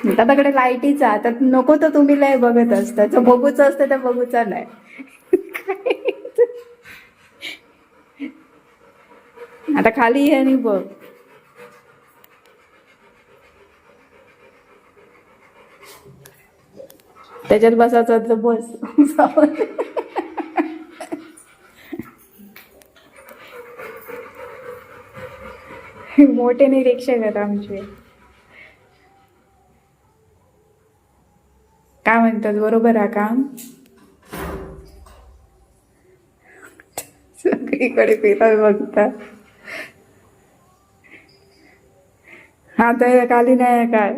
त्याच्याकडे लाईटीचा आता नको तर तुम्ही लय बघत असता जो बघूच असतं त्या बघूचा नाही. आता खाली ये आणि बघ. त्याच्यात बसायचं तर बस. मोठे निरीक्षक आहेत आमचे. काय म्हणतात बरोबर आहे काम. सगळीकडे पेपर बघतात. हा तर खाली नाही काय.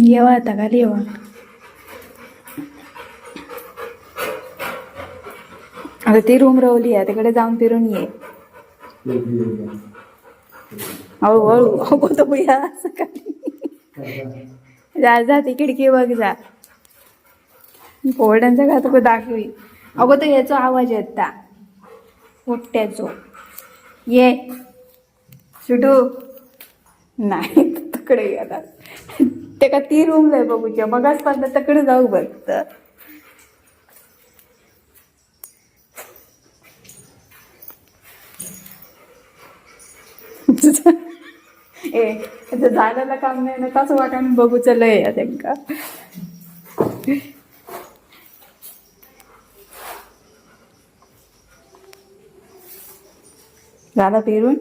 येवा आता खाली येवा. आता ती रूम रवली आहे तिकडे जाऊन फिरून ये. हळूहळू अगो तो भुया असं खाली जा जा ती खिडकी बघ जा. पोरड्यांचा का तुका दाखवी. अगो तो याचा आवाज येता पोट्ट्याचो. ये सुटू नाही तकडे गेला. ते का ती रूम नाही बघूच्या मगाच पण तकडे जाऊ बघत. ए झालेलं काम नाही ना तसं वाटाण बघूच लय त्यांका. झालं फिरून.